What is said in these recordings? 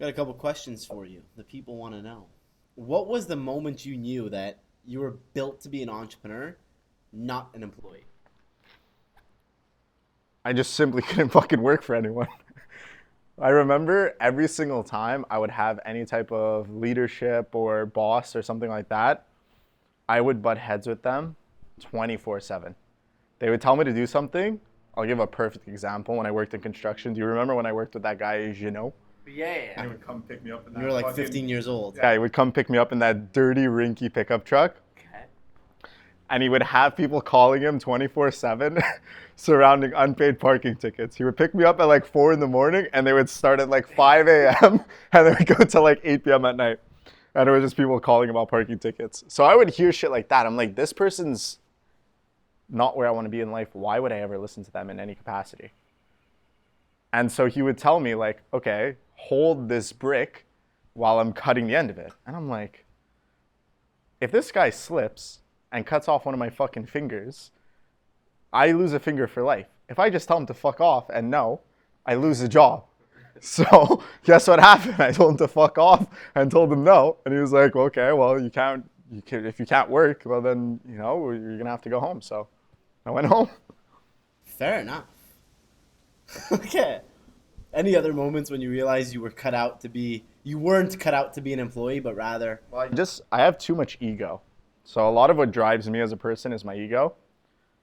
Got a couple questions for you. The people want to know. What was the moment you knew that you were built to be an entrepreneur, not an employee? I just simply couldn't fucking work for anyone. I remember every single time I would have any type of leadership or boss or something like that, I would butt heads with them 24/7. They would tell me to do something. I'll give a perfect example. When I worked in construction, do you remember when I worked with that guy, Yeah. And he would come pick me up in You were that like fucking 15 years old. yeah, he would come pick me up in that dirty, rinky pickup truck, Okay. and he would have people calling him 24/7 surrounding unpaid parking tickets. He would pick me up at like 4 in the morning, and they would start at like 5 a.m. and they would go to like 8 p.m. at night. And it was just people calling about parking tickets. So I would hear shit like that. I'm like, this person's not where I want to be in life. Why would I ever listen to them in any capacity? And so he would tell me, like, okay, hold this brick while I'm cutting the end of it. And I'm like, if this guy slips and cuts off one of my fucking fingers, I lose a finger for life. If I just tell him to fuck off and no, I lose a job. So guess what happened? I told him to fuck off and told him no. And he was like, okay, well, if you can't work, well, then, you're going to have to go home. So I went home. Fair enough. Okay. Any other moments when you realized you weren't cut out to be an employee, but rather, Well, I have too much ego. So a lot of what drives me as a person is my ego.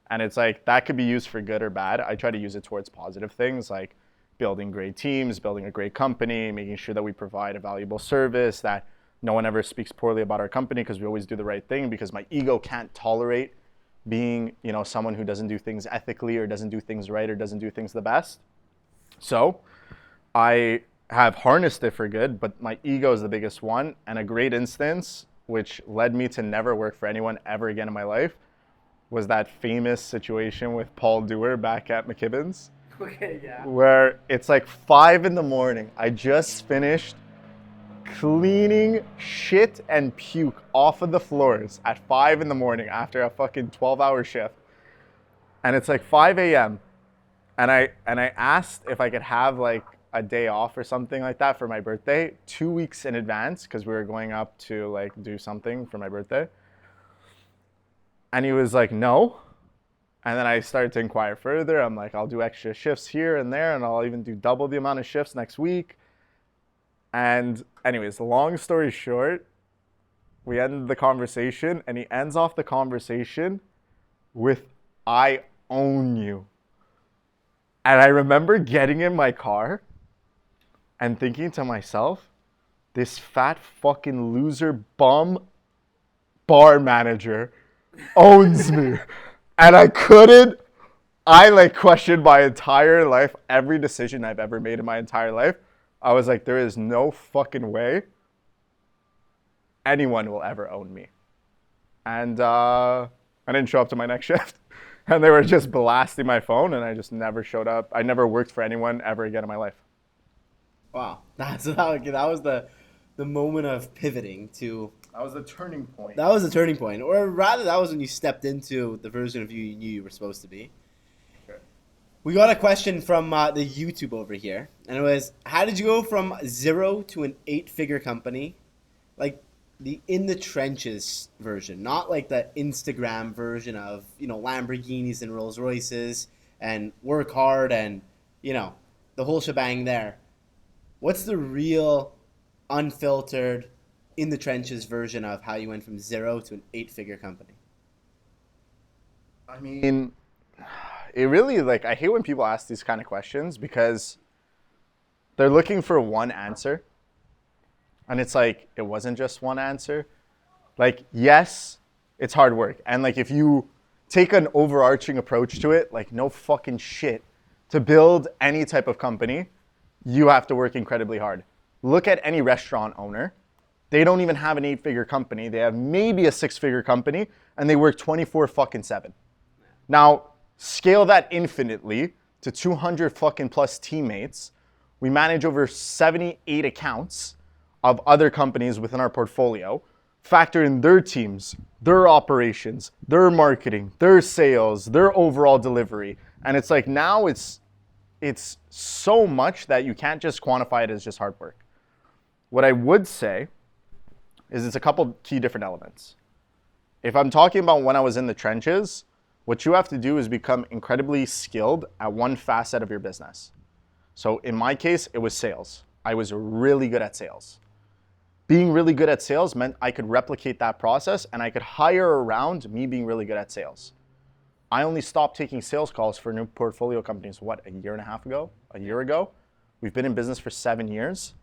And it's like that could be used for good or bad. I try to use it towards positive things like building great teams, building a great company, making sure that we provide a valuable service, that no one ever speaks poorly about our company because we always do the right thing, because my ego can't tolerate being, someone who doesn't do things ethically or doesn't do things right or doesn't do things the best. So I have harnessed it for good, but my ego is the biggest one. And a great instance, which led me to never work for anyone ever again in my life, was that famous situation with Paul Dewar back at McKibben's, okay, yeah. where it's like 5 in the morning. I just finished cleaning shit and puke off of the floors at 5 in the morning after a fucking 12-hour shift. And it's like 5 a.m. And I asked if I could have like a day off or something like that for my birthday 2 weeks in advance because we were going up to like do something for my birthday. And he was like, no. And then I started to inquire further. I'm like, I'll do extra shifts here and there, and I'll even do double the amount of shifts next week. And anyways, long story short, we ended the conversation, and he ends off the conversation with, I own you. And I remember getting in my car and thinking to myself, this fat fucking loser bum bar manager owns me. And I like questioned my entire life, every decision I've ever made in my entire life. I was like, there is no fucking way anyone will ever own me. And I didn't show up to my next shift. And they were just blasting my phone, and I just never showed up. I never worked for anyone ever again in my life. Wow. That was the moment of pivoting to. That was the turning point. That was the turning point, or rather, that was when you stepped into the version of you knew you were supposed to be. Sure. We got a question from the YouTube over here, and it was, "How did you go from zero to an eight-figure company, like the in the trenches version, not like the Instagram version of Lamborghinis and Rolls Royces and work hard and you know the whole shebang there? What's the real, unfiltered, in the trenches version of how you went from zero to an eight-figure company?" I mean, it really, like, I hate when people ask these kind of questions because they're looking for one answer. And it's like, it wasn't just one answer. Like, yes, it's hard work. And like, if you take an overarching approach to it, like, no fucking shit, to build any type of company, you have to work incredibly hard. Look at any restaurant owner. They don't even have an 8-figure company. They have maybe a 6-figure company, and they work 24 fucking 7. Now, scale that infinitely to 200 fucking plus teammates. We manage over 78 accounts of other companies within our portfolio. Factor in their teams, their operations, their marketing, their sales, their overall delivery. And it's like now it's so much that you can't just quantify it as just hard work. What I would say is it's a couple key different elements. If I'm talking about when I was in the trenches, what you have to do is become incredibly skilled at one facet of your business. So in my case, it was sales. I was really good at sales. Being really good at sales meant I could replicate that process and I could hire around me being really good at sales. I only stopped taking sales calls for new portfolio companies, a year and a half ago? A year ago? We've been in business for 7 years.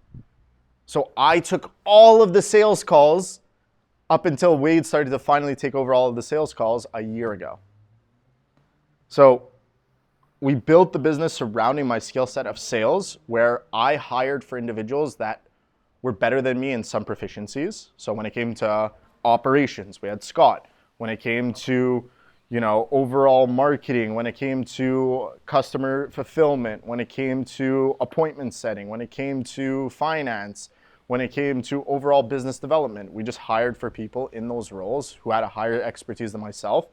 So I took all of the sales calls up until Wade started to finally take over all of the sales calls a year ago. So we built the business surrounding my skill set of sales, where I hired for individuals that were better than me in some proficiencies. So when it came to operations, we had Scott. When it came to, overall marketing, when it came to customer fulfillment, when it came to appointment setting, when it came to finance, when it came to overall business development, we just hired for people in those roles who had a higher expertise than myself,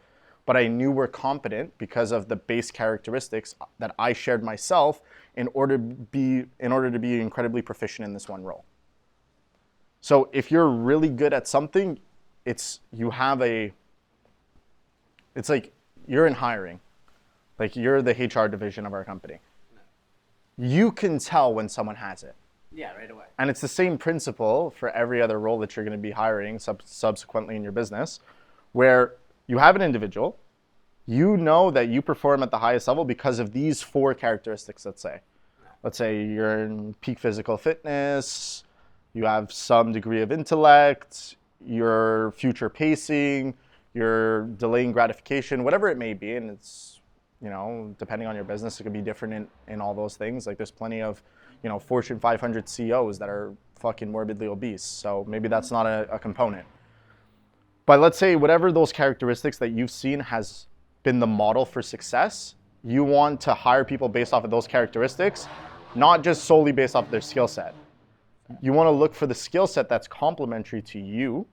but I knew were competent because of the base characteristics that I shared myself in order to be incredibly proficient in this one role. So if you're really good at something, it's like you're in hiring. Like you're the HR division of our company. You can tell when someone has it. Yeah, right away. And it's the same principle for every other role that you're going to be hiring subsequently in your business, where you have an individual, you know that you perform at the highest level because of these 4 characteristics, let's say. Let's say you're in peak physical fitness, you have some degree of intellect, you're future pacing, you're delaying gratification, whatever it may be. And it's, depending on your business, it could be different in all those things. Like there's plenty of, Fortune 500 CEOs that are fucking morbidly obese. So maybe that's not a component. But let's say whatever those characteristics that you've seen has been the model for success, you want to hire people based off of those characteristics, not just solely based off their skill set. You want to look for the skill set that's complementary to you,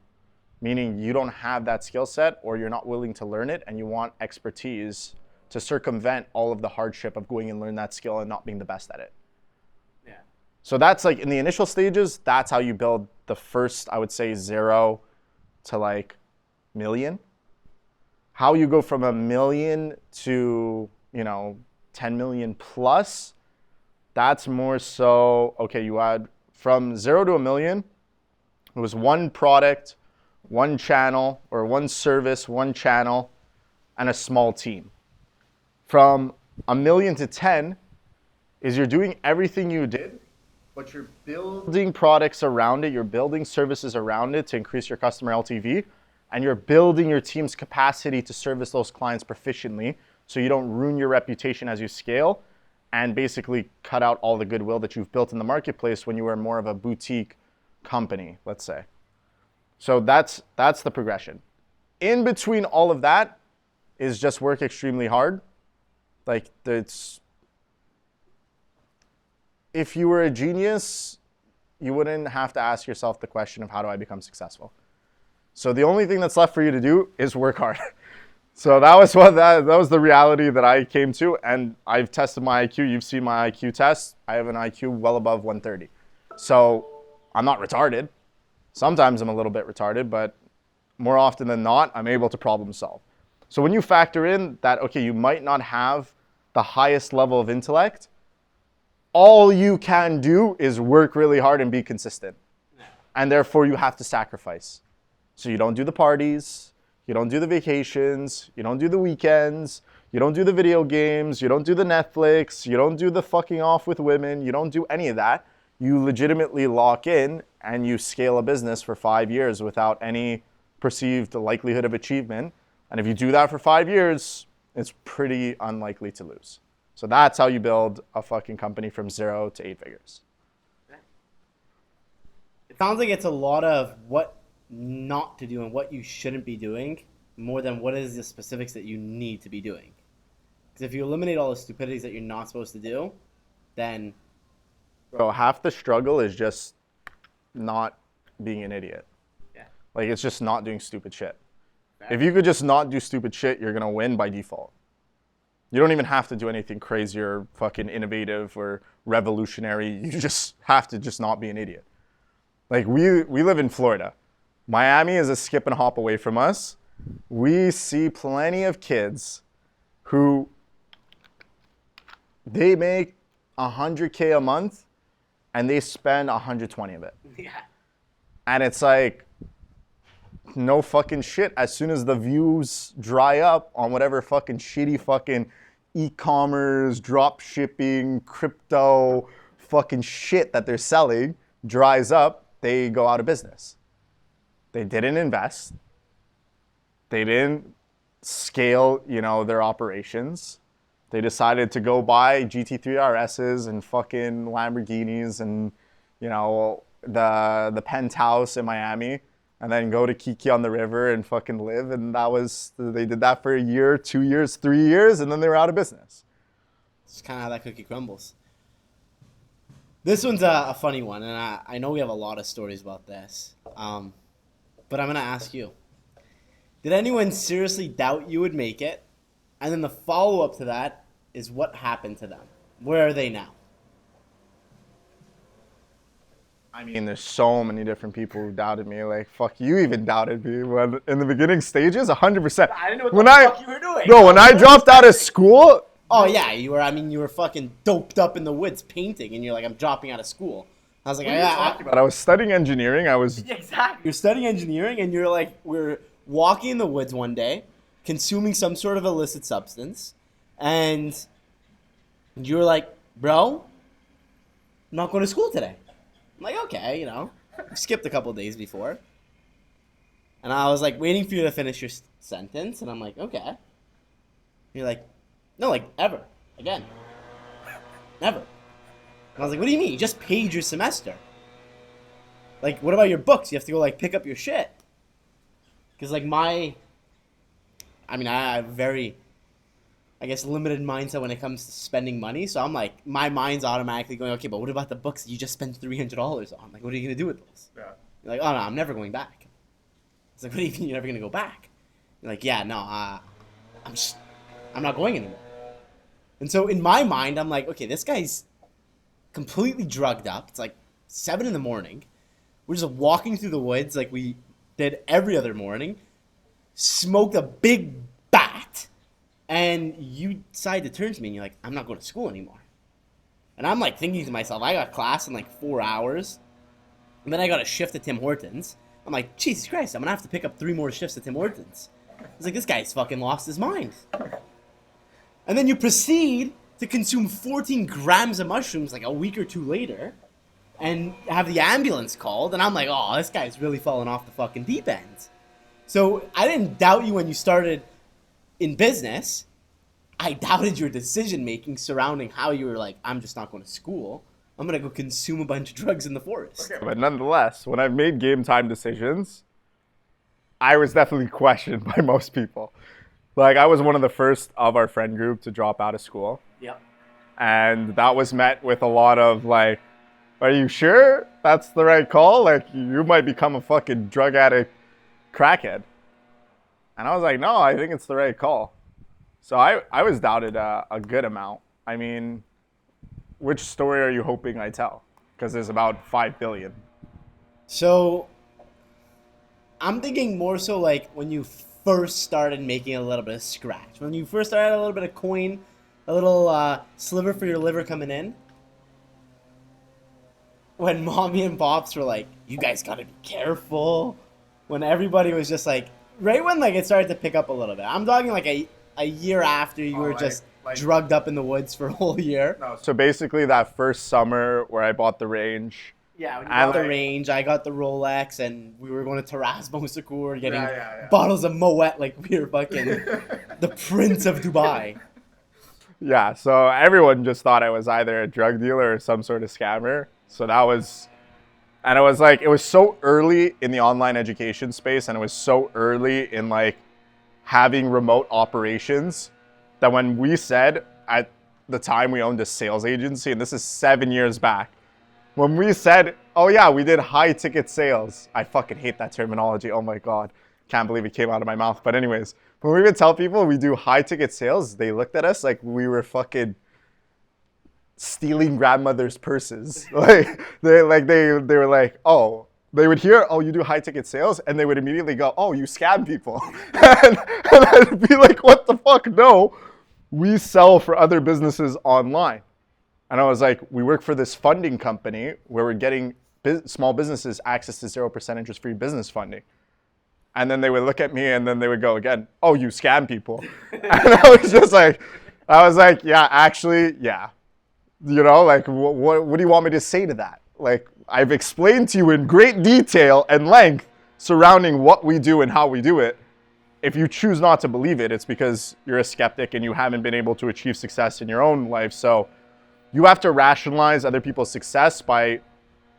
meaning you don't have that skill set or you're not willing to learn it, and you want expertise to circumvent all of the hardship of going and learn that skill and not being the best at it. Yeah. So that's like in the initial stages, that's how you build the first, I would say, 0 to like million. How you go from 1 million to, 10 million plus, that's more so, okay, you add from 0 to 1 million, it was one product, one channel, or one service, one channel, and a small team. From 1 million to 10 is you're doing everything you did, but you're building products around it, you're building services around it to increase your customer LTV, and you're building your team's capacity to service those clients proficiently so you don't ruin your reputation as you scale and basically cut out all the goodwill that you've built in the marketplace when you were more of a boutique company, let's say. So that's the progression. In between all of that is just work extremely hard. Like if you were a genius, you wouldn't have to ask yourself the question of how do I become successful? So the only thing that's left for you to do is work hard. So that was the reality that I came to, and I've tested my IQ. You've seen my IQ test. I have an IQ well above 130. So I'm not retarded. Sometimes I'm a little bit retarded, but more often than not, I'm able to problem solve. So when you factor in that, okay, you might not have the highest level of intellect, all you can do is work really hard and be consistent. And therefore you have to sacrifice. So you don't do the parties, you don't do the vacations, you don't do the weekends, you don't do the video games, you don't do the Netflix, you don't do the fucking off with women, you don't do any of that. You legitimately lock in and you scale a business for 5 years without any perceived likelihood of achievement. And if you do that for 5 years, it's pretty unlikely to lose. So that's how you build a fucking company from 0 to 8 figures. It sounds like it's a lot of what not to do and what you shouldn't be doing more than what is the specifics that you need to be doing. Because if you eliminate all the stupidities that you're not supposed to do, then... Bro, half the struggle is just not being an idiot. Yeah. Like, it's just not doing stupid shit. If you could just not do stupid shit, you're going to win by default. You don't even have to do anything crazy or fucking innovative or revolutionary. You just have to just not be an idiot. Like we live in Florida. Miami is a skip and hop away from us. We see plenty of kids who they make 100K a month and they spend 120 of it. Yeah. And it's like, no fucking shit. As soon as the views dry up on whatever fucking shitty fucking e-commerce, drop shipping, crypto fucking shit that they're selling dries up, they go out of business. They didn't invest. They didn't scale, their operations. They decided to go buy GT3 RSs and fucking Lamborghinis and, the penthouse in Miami, and then go to Kiki on the river and fucking live. And they did that for a year, 2 years, 3 years, and then they were out of business. It's kind of how that cookie crumbles. This one's a funny one, and I know we have a lot of stories about this. But I'm going to ask you. Did anyone seriously doubt you would make it? And then the follow-up to that is what happened to them. Where are they now? I mean, there's so many different people who doubted me. Like, fuck, you even doubted me when in the beginning stages, 100%. I didn't know what the fuck you were doing. No, when I dropped out of school. Oh, yeah, you were fucking doped up in the woods painting, and you're like, I'm dropping out of school. I was like, I was studying engineering. Exactly. You're studying engineering, and you're like, we're walking in the woods one day, consuming some sort of illicit substance, and you were like, bro, I'm not going to school today. I'm like, okay, skipped a couple days before. And I was like waiting for you to finish your sentence, and I'm like, okay. You're like, no, like ever, again, never. And I was like, what do you mean? You just paid your semester. Like, what about your books? You have to go like pick up your shit. Because like I have very, limited mindset when it comes to spending money. So I'm like, my mind's automatically going, okay, but what about the books that you just spent $300 on? Like, what are you going to do with those? Yeah. You're like, oh, no, I'm never going back. It's like, what do you mean you're never going to go back? You're like, yeah, no, I'm not going anymore. And so in my mind, I'm like, okay, this guy's completely drugged up. It's like 7 a.m. We're just walking through the woods like we did every other morning. Smoked a big bat. And you decide to turn to me and you're like, I'm not going to school anymore. And I'm like thinking to myself, I got class in like 4 hours. And then I got a shift at Tim Hortons. I'm like, Jesus Christ, I'm going to have to pick up 3 more shifts at Tim Hortons. I was like, this guy's fucking lost his mind. And then you proceed to consume 14 grams of mushrooms like a week or 2 later. And have the ambulance called. And I'm like, oh, this guy's really falling off the fucking deep end. So I didn't doubt you when you started in business. I doubted your decision making surrounding how you were like, I'm just not going to school. I'm going to go consume a bunch of drugs in the forest. Okay, but nonetheless, when I've made game time decisions, I was definitely questioned by most people. Like, I was one of the first of our friend group to drop out of school. Yep. And that was met with a lot of like, are you sure that's the right call? Like, you might become a fucking drug addict crackhead. And I was like, no, I think it's the right call. So I was doubted a good amount. I mean, which story are you hoping I tell? Because there's about 5 billion. So I'm thinking more so like when you first started making a little bit of scratch. When you first started a little bit of coin, a little sliver for your liver coming in. When mommy and pops were like, you guys gotta be careful. When everybody was just like, right when like it started to pick up a little bit. I'm talking like a year after you were just drugged up in the woods for a whole year. No, so basically that first summer where I bought the range. Yeah, when you got the range, I got the Rolex, and we were going to Terasmo Secur getting bottles of Moet like we were fucking the Prince of Dubai. Yeah, so everyone just thought I was either a drug dealer or some sort of scammer. So that was, and it was like, it was so early in the online education space, and it was so early in like having remote operations that when we said at the time we owned a sales agency, and this is 7 years back, when we said, oh yeah, we did high ticket sales. I fucking hate that terminology. Oh my God. Can't believe it came out of my mouth. But anyways, when we would tell people we do high ticket sales, they looked at us like we were fucking stealing grandmother's purses. They were like, oh, they would hear, oh, you do high ticket sales, and they would immediately go, oh, you scam people. And I'd be like, what the fuck? No, we sell for other businesses online. And I was like, we work for this funding company where we're getting small businesses access to 0% interest-free business funding. And then they would look at me and then they would go again, oh, you scam people. And I was like, yeah, actually, yeah. You know, like, what do you want me to say to that? Like, I've explained to you in great detail and length surrounding what we do and how we do it. If you choose not to believe it, it's because you're a skeptic and you haven't been able to achieve success in your own life. So you have to rationalize other people's success by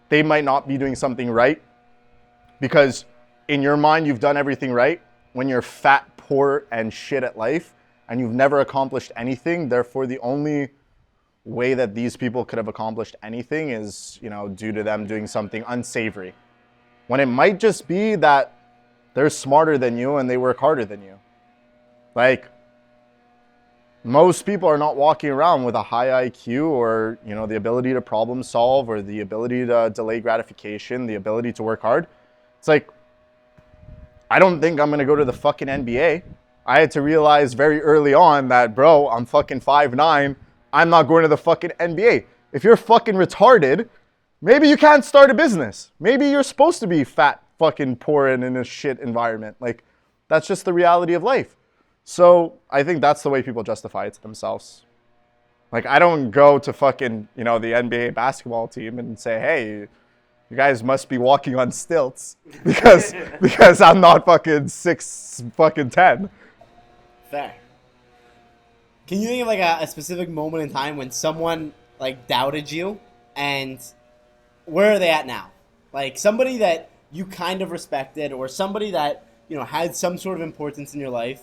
they might not be doing something right because in your mind, you've done everything right when you're fat, poor, and shit at life, and you've never accomplished anything. Therefore, the only way that these people could have accomplished anything is, you know, due to them doing something unsavory. When it might just be that they're smarter than you and they work harder than you. Like, most people are not walking around with a high IQ or, you know, the ability to problem solve or the ability to delay gratification, the ability to work hard. It's like, I don't think I'm going to go to the fucking NBA. I had to realize very early on that, bro, I'm fucking 5'9". I'm not going to the fucking NBA. If you're fucking retarded, maybe you can't start a business. Maybe you're supposed to be fat, fucking poor, and in a shit environment. Like, that's just the reality of life. So I think that's the way people justify it to themselves. Like, I don't go to fucking, you know, the NBA basketball team and say, hey, you guys must be walking on stilts because I'm not fucking 6'10". Fair. Can you think of like a specific moment in time when someone like doubted you, and where are they at now? Like somebody that you kind of respected, or somebody that, you know, had some sort of importance in your life,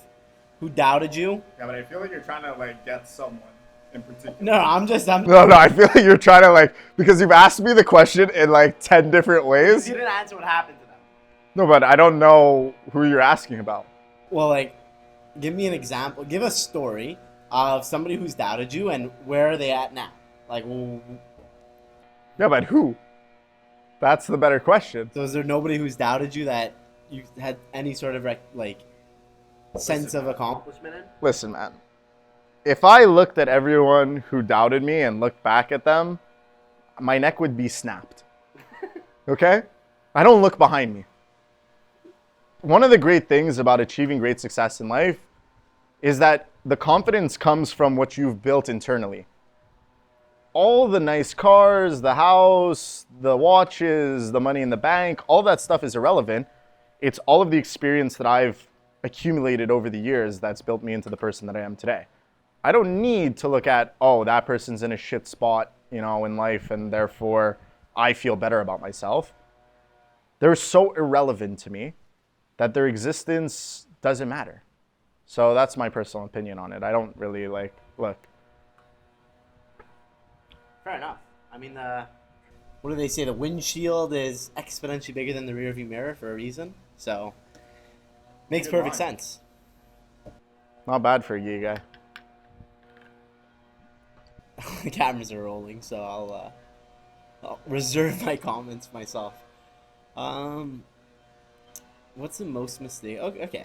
who doubted you. Yeah, but I feel like you're trying to like get someone in particular. No, I'm No, I feel like you're trying to like, because you've asked me the question in like 10 different ways. You didn't answer what happened to them. No, but I don't know who you're asking about. Well, like, give me an example. Give a story of somebody who's doubted you, and where are they at now? Like, yeah, but who? That's the better question. So is there nobody who's doubted you that you had any sort of sense of accomplishment in? Listen, man. If I looked at everyone who doubted me and looked back at them, my neck would be snapped. Okay? I don't look behind me. One of the great things about achieving great success in life is that the confidence comes from what you've built internally. All the nice cars, the house, the watches, the money in the bank, all that stuff is irrelevant. It's all of the experience that I've accumulated over the years that's built me into the person that I am today. I don't need to look at, oh, that person's in a shit spot, you know, in life, and therefore I feel better about myself. They're so irrelevant to me that their existence doesn't matter. So that's my personal opinion on it. I don't really look. Fair enough. I mean, what do they say? The windshield is exponentially bigger than the rearview mirror for a reason. So, makes perfect sense. Not bad for a gay guy. The cameras are rolling, so I'll reserve my comments for myself. What's the most mistake? Okay.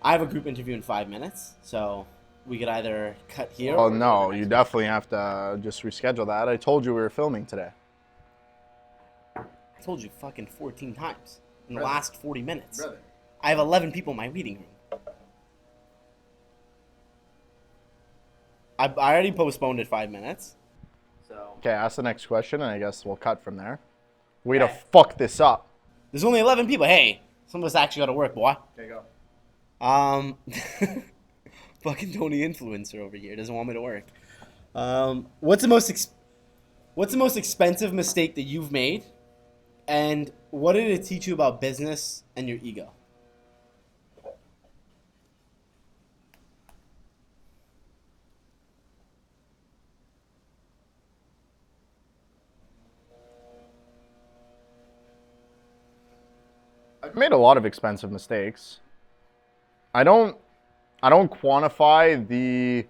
I have a group interview in 5 minutes, so we could either cut here. Oh no, you definitely have to just reschedule that. I told you we were filming today. I told you fucking 14 times in the last 40 minutes. Brother. I have 11 people in my meeting room. I already postponed it 5 minutes. So. Okay, ask the next question, and I guess we'll cut from there. Way to fuck this up. There's only 11 people. Hey, some of us actually got to work, boy. Okay, go. Fucking Tony influencer over here doesn't want me to work. What's the most expensive mistake that you've made, and what did it teach you about business and your ego? I've made a lot of expensive mistakes. I don't quantify the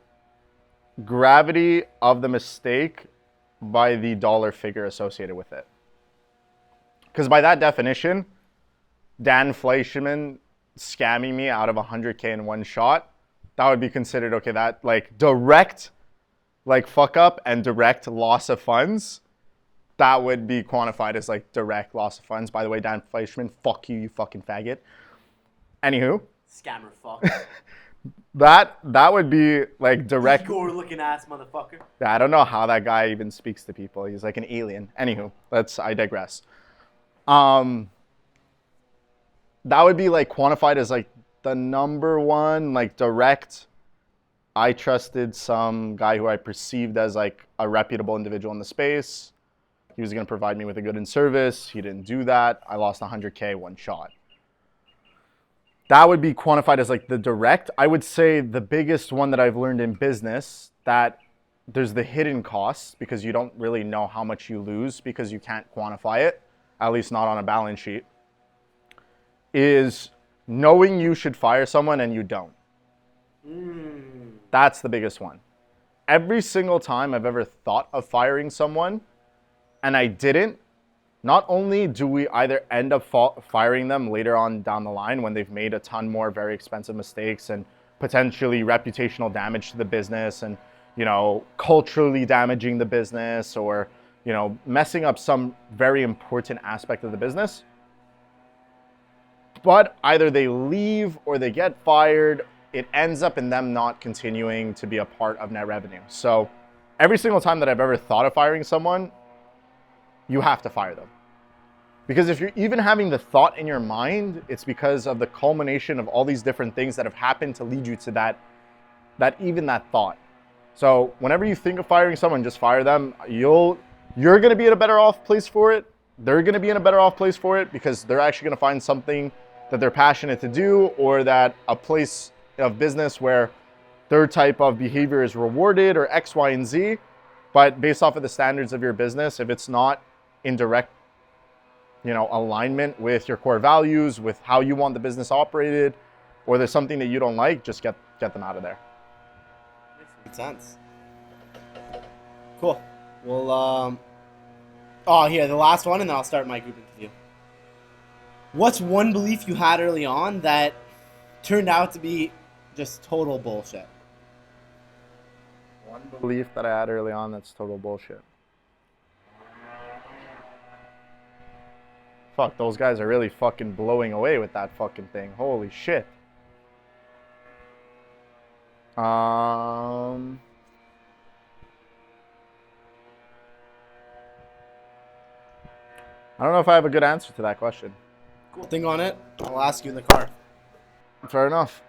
gravity of the mistake by the dollar figure associated with it. Because by that definition, Dan Fleischman scamming me out of 100K in one shot, that would be considered, okay, that like direct like fuck up and direct loss of funds, that would be quantified as like direct loss of funds. By the way, Dan Fleischman, fuck you, you fucking faggot. Anywho. Scammer fuck. That would be like direct. Gore looking ass motherfucker. Yeah, I don't know how that guy even speaks to people. He's like an alien. Anywho, I digress. That would be like quantified as like the number one, like direct. I trusted some guy who I perceived as like a reputable individual in the space. He was going to provide me with a good service. He didn't do that. I lost 100K one shot. That would be quantified as like the direct. I would say the biggest one that I've learned in business, that there's the hidden costs because you don't really know how much you lose because you can't quantify it, at least not on a balance sheet, is knowing you should fire someone and you don't. That's the biggest one. Every single time I've ever thought of firing someone and I didn't, not only do we either end up firing them later on down the line when they've made a ton more very expensive mistakes and potentially reputational damage to the business and, you know, culturally damaging the business or, you know, messing up some very important aspect of the business. But either they leave or they get fired. It ends up in them not continuing to be a part of net revenue. So every single time that I've ever thought of firing someone, you have to fire them. Because if you're even having the thought in your mind, it's because of the culmination of all these different things that have happened to lead you to that thought. So whenever you think of firing someone, just fire them. You're going to be in a better off place for it. They're going to be in a better off place for it because they're actually going to find something that they're passionate to do, or that a place of business where their type of behavior is rewarded, or X, Y, and Z. But based off of the standards of your business, if it's not in direct, you know, alignment with your core values, with how you want the business operated, or there's something that you don't like, just get them out of there. Makes sense. Cool. Well, here, the last one, and then I'll start my group interview. What's one belief you had early on that turned out to be just total bullshit? One belief that I had early on that's total bullshit. Fuck, those guys are really fucking blowing away with that fucking thing. Holy shit. I don't know if I have a good answer to that question. Cool. Think on it. I'll ask you in the car. Fair enough.